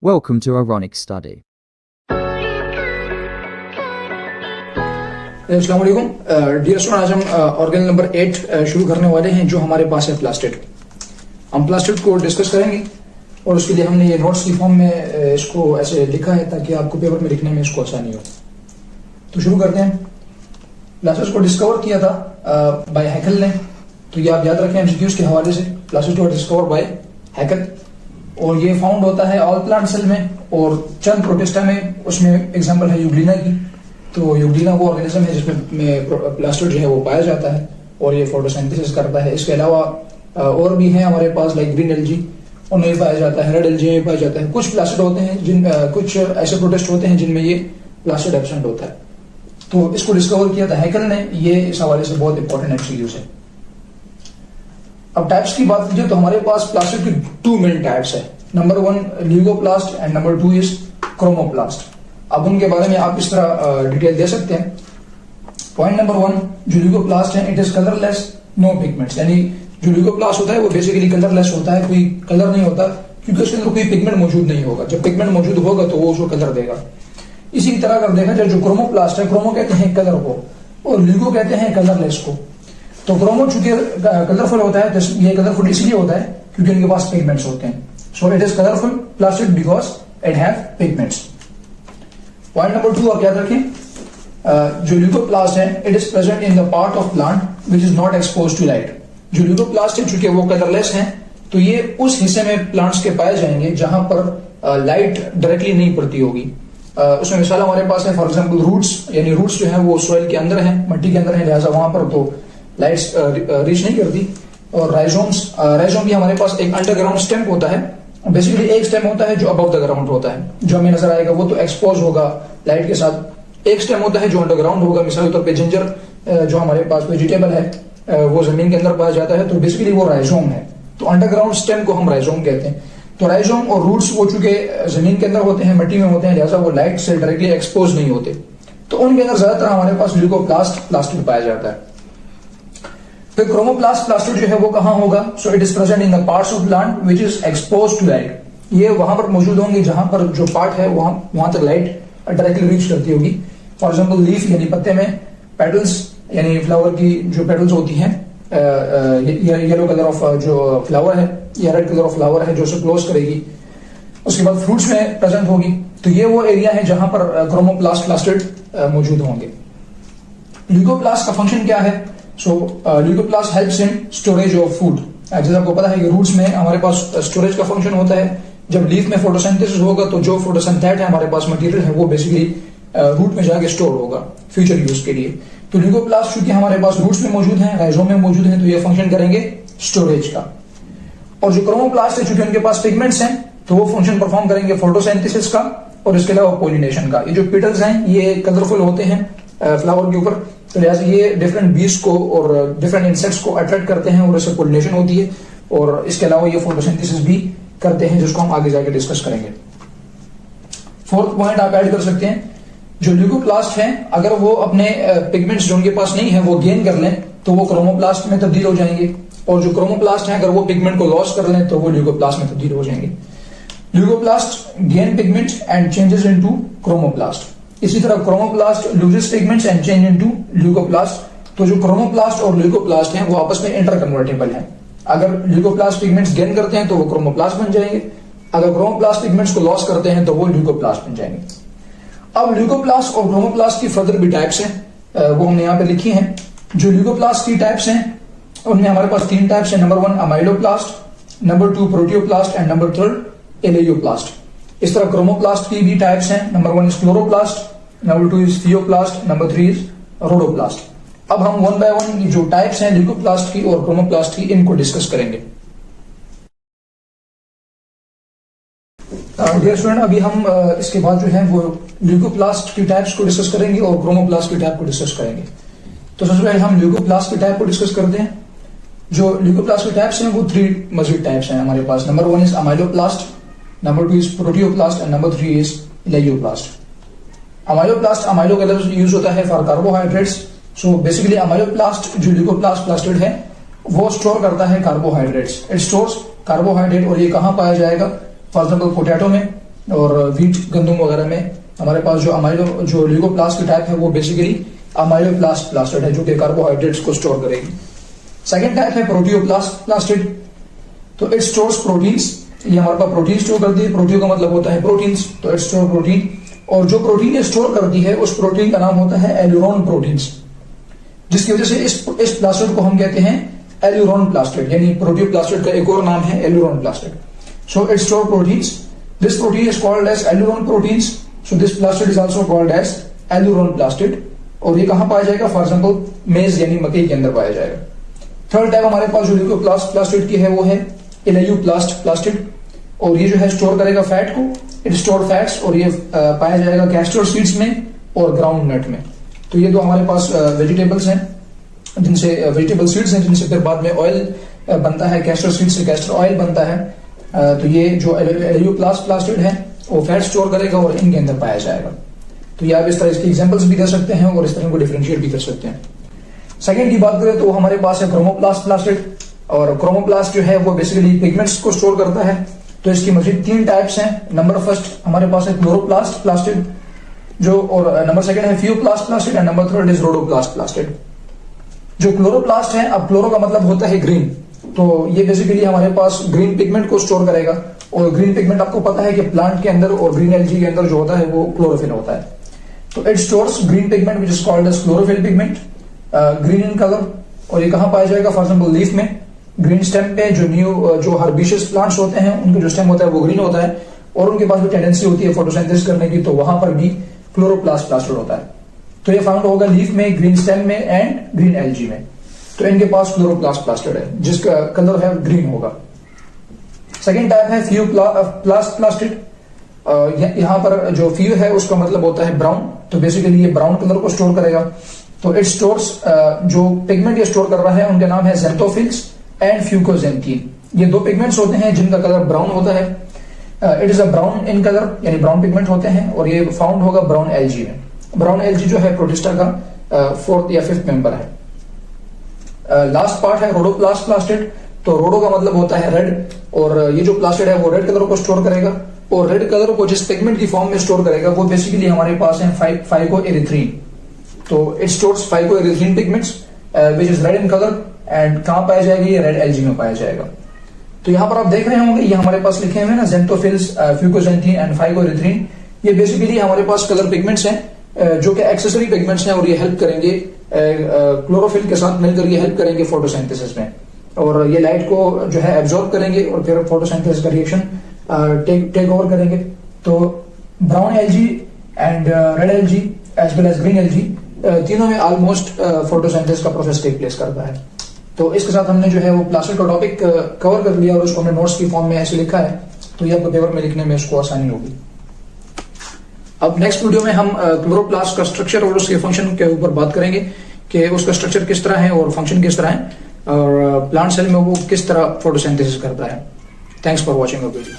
Welcome to Ironic Study. अस्सलाम वालेकुम dear student. आज हम ऑर्गेनल नंबर 8 शुरू करने वाले हैं जो हमारे पास है प्लास्टिड। हम प्लास्टिड को डिस्कस करेंगे और उसके लिए हमने ये नोट्स की फॉर्म में इसको ऐसे लिखा है ताकि आपको पेपर में लिखने में इसको आसानी हो। तो शुरू करते हैं। प्लास्टिड को डिस्कवर किया था बाय हैकल ने, तो ये आप याद रखें एमसीक्यूज के हवाले से। प्लास्टिड को डिस्कवर बाय हैकल और ये फाउंड होता है ऑल प्लांट सेल में और चंद प्रोटिस्टा में। उसमें एग्जांपल है यूग्लिना की। तो यूग्लिना वो ऑर्गेनिज्म है जिसमें प्लास्टिड जो है वो पाया जाता है और ये फोटोसिंथेसिस करता है। इसके अलावा और भी है हमारे पास लाइक ग्रीन एल्जी, उनमें पाया जाता है, रेड एल्जी में पाया जाता है। कुछ प्लास्टिड होते हैं कुछ ऐसे प्रोटिस्ट होते हैं जिनमें ये प्लास्टिड एब्सेंट होता है। तो इसको डिस्कवर किया था हैकल ने। ये इस हवाले से बहुत इंपॉर्टेंट एमसीक्यूज है। अब टाइप्स की बात कीजिए तो हमारे पास प्लास्टिड की 2 मेन टाइप्स है। Number 1 leucoplast and number 2 is chromoplast. अब उनके बारे में आप इस तरह डिटेल दे सकते हैं। पॉइंट नंबर 1, जो ल्यूकोप्लास्ट है it is colourless, no pigments. यानी जो ल्यूकोप्लास्ट होता है वो बेसिकली कलरलेस होता है, कोई कलर नहीं होता क्योंकि उसके अंदर कोई पिगमेंट मौजूद नहीं होगा। जब पिगमेंट मौजूद होगा तो वो उसको कलर देगा। इसी तरह अगर देखा जाए जो क्रोमोप्लास्ट है, क्रोमो कहते हैं कलर को और ल्यूको कहते हैं कलरलेस को। तो क्रोमो चूंकि कलरफुल होता है, ये कलरफुल इसलिए होता है क्योंकि उनके पास पिगमेंट्स होते हैं। So it is colourful plastid because it have pigments. Point number 2 आप याद रखें, जो ल्यूकोप्लास्ट है it is present in the part of plant which is not expose to light. जो ल्यूकोप्लास्ट है चूंकि वो कलरलेस है तो ये उस हिस्से में प्लांट्स के पाए जाएंगे जहां पर लाइट डायरेक्टली नहीं पड़ती होगी। उसमें मिसाल हमारे पास है फॉर एग्जाम्पल रूट्स, यानी रूट्स जो है वो सॉइल के अंदर है, मिट्टी के अंदर है, लिहाजा वहां पर तो लाइट्स रीच नहीं करती। और राइजोम भी हमारे पास एक अंडरग्राउंड स्टेम होता है। बेसिकली एक स्टेम होता है जो अबव द ग्राउंड होता है, जो हमें नजर आएगा वो तो एक्सपोज होगा लाइट के साथ। एक स्टेम होता है जो अंडरग्राउंड होगा, मिसाल के तौर पे जिंजर जो हमारे पास वेजिटेबल है वो जमीन के अंदर पाया जाता है, तो बेसिकली वो राइजोम है। तो अंडरग्राउंड स्टेम को हम राइजोम कहते हैं। तो राइजोम और रूट्स वो चूंकि जमीन के अंदर होते हैं, मिट्टी में होते हैं, लिहाजा वो लाइट से डायरेक्टली एक्सपोज नहीं होते। तो उनके अंदर ज्यादातर हमारे पास ल्यूकोप्लास्ट प्लास्टिड पाया जाता है। फिर क्रोमोप्लास्ट प्लास्टिड जो है वो कहां होगा? So it is present in the parts of plant which is expose to light. ये वहां पर मौजूद होंगे जहां पर जो पार्ट है वहां तक लाइट डायरेक्टली रीच करती होगी। फॉर एग्जाम्पल लीफ यानी पत्ते में, पेटल्स यानी फ्लावर की जो पेटल्स होती हैं, येलो कलर ऑफ जो फ्लावर है या रेड कलर ऑफ फ्लावर है जो उसे क्लोज करेगी। उसके बाद फ्रूट्स में प्रेजेंट होगी। तो ये वो एरिया है जहां पर क्रोमोप्लास्ट प्लास्टिड मौजूद होंगे। ल्यूकोप्लास्ट का फंक्शन क्या है? So leucoplast helps in storage of food. जैसे आपको पता है कि रूट्स में हमारे पास स्टोरेज का फंक्शन होता है। जब लीफ में फोटोसिंथेसिस होगा तो जो फोटोसिंथेट है हमारे पास मटेरियल है वो बेसिकली रूट में जाके स्टोर होगा फ्यूचर यूज के लिए। तो ल्यूकोप्लास्ट चूंकि हमारे पास रूट्स में मौजूद है, राइजोम में मौजूद है, तो ये फंक्शन करेंगे स्टोरेज का। और जो क्रोमोप्लास्ट है चूंकि उनके पास पिगमेंट्स हैं तो वो फंक्शन परफॉर्म करेंगे फोटोसिंथेसिस का और इसके अलावा पॉलिनेशन का। ये जो पेटल्स हैं ये कलरफुल होते हैं फ्लावर के ऊपर, तो लिहाजा ये डिफरेंट बीज को और डिफरेंट इंसेक्ट्स को अट्रैक्ट करते हैं और इससे पॉलिनेशन होती है। और इसके अलावा ये फोटोसिंथेसिस भी करते हैं जिसको हम आगे जाके डिस्कस करेंगे। 4th पॉइंट आप ऐड कर सकते हैं, जो ल्यूकोप्लास्ट है अगर वो अपने पिगमेंट्स जो उनके पास नहीं है वो गेन कर लें तो वो क्रोमोप्लास्ट में तब्दील हो जाएंगे। और जो क्रोमोप्लास्ट है अगर वो पिगमेंट को लॉस कर लें तो वो ल्यूकोप्लास्ट में तब्दील हो जाएंगे। Leucoplast gain pigment and changes into chromoplast. इसी तरह chromoplast loses pigments and change into leucoplast. तो जो क्रोमोप्लास्ट और ल्यूकोप्लास्ट हैं वो आपस में इंटर कन्वर्टेबल हैं। अगर ल्यूकोप्लास्ट पिगमेंट्स गेन करते हैं तो वो क्रोमोप्लास्ट बन जाएंगे, अगर क्रोमोप्लास्ट पिगमेंट्स को लॉस करते हैं तो वो ल्यूकोप्लास्ट बन जाएंगे। अब ल्यूकोप्लास्ट और क्रोमोप्लास्ट की फर्दर भी टाइप्स हैं, वो हमने यहाँ पे लिखी हैं। जो ल्यूकोप्लास्ट की टाइप्स हैं उनमें हमारे पास 3 टाइप्स हैं। Number 1 amyloplast, number 2 proteoplast and number 3 elaioplast. इस तरह क्रोमोप्लास्ट की भी टाइप्स हैं। Number 1 is chloroplast, number 2 is phaeoplast, number 3 is rhodoplast. अब हम 1 बाय 1 जो टाइप्स हैं ल्यूकोप्लास्ट की और क्रोमोप्लास्ट की इनको डिस्कस करेंगे। डियर स्टूडेंट, अभी हम इसके बाद जो है वो ल्यूकोप्लास्ट की टाइप्स को डिस्कस करेंगे और क्रोमोप्लास्ट की टाइप को डिस्कस करेंगे। तो सबसे पहले हम ल्यूकोप्लास्ट की टाइप को डिस्कस करते हैं। जो ल्यूकोप्लास्ट की टाइप्स हैं वो 3 मजीद टाइप्स हैं हमारे पास। Number 1 is amyloplast, number 2 is proteoplast and number 3 is elaioplast. Amyloplast, amylo का लफ्ज यूज होता है for carbohydrates. So basically amyloplast जो ल्यूकोप्लास्ट प्लास्टिड है वो स्टोर करता है कार्बोहाइड्रेट्स। इट स्टोर्स कार्बोहाइड्रेट और ये कहां पाया जाएगा? फॉर एग्जाम्पल पोटैटो में, और वीट गंदम वगैरह में हमारे पास जो लिगोप्लास्ट की टाइप है वो बेसिकली अमाइलोप्लास्ट प्लास्टिड है, जो कि कार्बोहाइड्रेट्स को स्टोर करेगी। सेकेंड टाइप है प्रोटियोप्लास्ट प्लास्टिड, तो इट स्टोर्स प्रोटीन्स। ये हमारे पास प्रोटीन स्टोर करती है, प्रोटियो का मतलब होता है प्रोटीन्स, तो इट स्टोर प्रोटीन। और जो प्रोटीन ये स्टोर करती है उस प्रोटीन का नाम होता है एल्यूरोन प्रोटीन्स, जिसकी वजह से इस प्लास्टिड को हम कहते हैं एल्यूरोन प्लास्टिड, यानी प्रोटियोप्लास्टिड का एक और नाम है aleurone plastid. So it store proteins, this protein is called as aleurone proteins, so this plastid is also called as aleurone plastid. और ये कहां पाया जाएगा? फॉर एग्जाम्पल मेज यानी मकई के अंदर पाया जाएगा। थर्ड टाइप हमारे पास जो लिगोप्लास्ट प्लास्टिड की है वो है इलेयोप्लास्ट प्लास्टिड, और ये जो है स्टोर करेगा फैट को, इट स्टोर फैट्स, और ये पाया जाएगा कैस्टर सीड्स में और ग्राउंड नट में। तो ये दो हमारे पास वेजिटेबल्स हैं, जिनसे वेजिटेबल सीड्स हैं, जिनसे फिर बाद में ऑयल बनता है, कैस्टर सीड से कैस्टर ऑयल बनता है। तो ये जो इलेयोप्लास्ट प्लास्टिड है वो फैट स्टोर करेगा और इनके अंदर पाया जाएगा। तो ये आप इस तरह इसके एग्जांपल्स भी दे सकते हैं और इस तरह को डिफरेंशिएट भी कर सकते हैं। सेकंड की बात करें तो हमारे पास है क्रोमोप्लास्ट प्लास्टिड, और क्रोमोप्लास्ट जो है वो बेसिकली पिगमेंट्स को स्टोर करता है। तो इसकी मजीद 3 टाइप्स हैं। नंबर फर्स्ट हमारे पास है क्लोरोप्लास्ट प्लास्टिड, जो, और नंबर सेकंड है phaeoplast plastid, and number third is rhodoplast plastid. जो क्लोरोप्लास्ट है, अब क्लोरो का मतलब होता है ग्रीन, तो ये बेसिकली हमारे पास ग्रीन पिगमेंट को स्टोर करेगा। और ग्रीन पिगमेंट आपको पता है कि प्लांट के अंदर और ग्रीन एल्गी के अंदर जो होता है वो क्लोरोफिल होता है। तो it stores green pigment which is called as chlorophyll pigment, green in colour. और ये कहां पाया जाएगा? फॉर एग्जाम्पल लीफ में, ग्रीन स्टेम पे। जो हर्बिशियस प्लांट्स होते हैं उनका जो स्टेम होता है वो ग्रीन होता है, और उनके पास भी टेंडेंसी होती है फोटोसिंथेसिस करने की, तो वहां पर भी क्लोरोप्लास्ट प्लास्टिड होता है। तो ये फाउंड होगा लीफ में, ग्रीन स्टेम में एंड ग्रीन एल्गी में। तो इनके पास क्लोरोप्लास्ट प्लास्टिड है जिसका कलर है ग्रीन होगा। सेकेंड टाइप है फियोप्लास्ट प्लास्टिड। यहां पर जो फियो है उसका मतलब होता है ब्राउन, तो बेसिकली ये ब्राउन कलर को स्टोर करेगा। तो इट स्टोर्स जो पिगमेंट ये स्टोर कर रहा है उनके नाम है ज़ैंथोफिल्स एंड फ्यूकोजेंथीन। ये दो पिगमेंट्स होते हैं जिनका कलर ब्राउन होता है। It is a brown in colour, यानी ब्राउन पिगमेंट होते हैं, और ये फाउंड होगा ब्राउन एल्गी में। ब्राउन एल्गी जो है प्रोटिस्टा का 4th या 5th मेंबर है। लास्ट पार्ट है रोडोप्लास्ट प्लास्टिड। तो रोडो का मतलब होता है रेड, और ये जो प्लास्टिड है वो रेड कलर को स्टोर करेगा, और रेड कलर को जिस पिगमेंट की फॉर्म में स्टोर करेगा वो बेसिकली हमारे पास है फाइकोएरिथ्रीन। तो it stores phycoerythrin pigments which is red in colour, and कहां पाया जाएगा? ये रेड एल्गी में पाया जाएगा। तो यहां पर आप देख रहे होंगे ये हमारे पास लिखे हुए ना, ज़ैंथोफिल्स, फ्यूकोजेंथीन एंड फाइकोएरिथ्रीन। ये बेसिकली हमारे पास कलर पिगमेंट्स हैं जो कि एक्सेसरी पिगमेंट्स हैं, और ये हेल्प करेंगे क्लोरोफिल के साथ मिलकर, ये हेल्प करेंगे फोटोसिंथेसिस में, और ये लाइट को जो है एब्जॉर्ब करेंगे और फिर फोटोसिंथेसिस का रिएक्शन टेक ओवर करेंगे। तो brown algae and red algae as well as green algae, तीनों में ऑलमोस्ट फोटोसिंथेसिस का प्रोसेस टेक प्लेस करता है। तो इसके साथ हमने जो है वो प्लास्टिड का टॉपिक कवर कर लिया, और उसको हमने नोट्स की फॉर्म में ऐसे लिखा है, तो ये आपको पेपर में लिखने में उसको आसानी होगी। अब नेक्स्ट वीडियो में हम क्लोरोप्लास्ट का स्ट्रक्चर और उसके फंक्शन के ऊपर बात करेंगे कि उसका स्ट्रक्चर किस तरह है और फंक्शन किस तरह है, और प्लांट सेल में वो किस तरह फोटोसिंथेसिस करता है। Thanks for watching our video.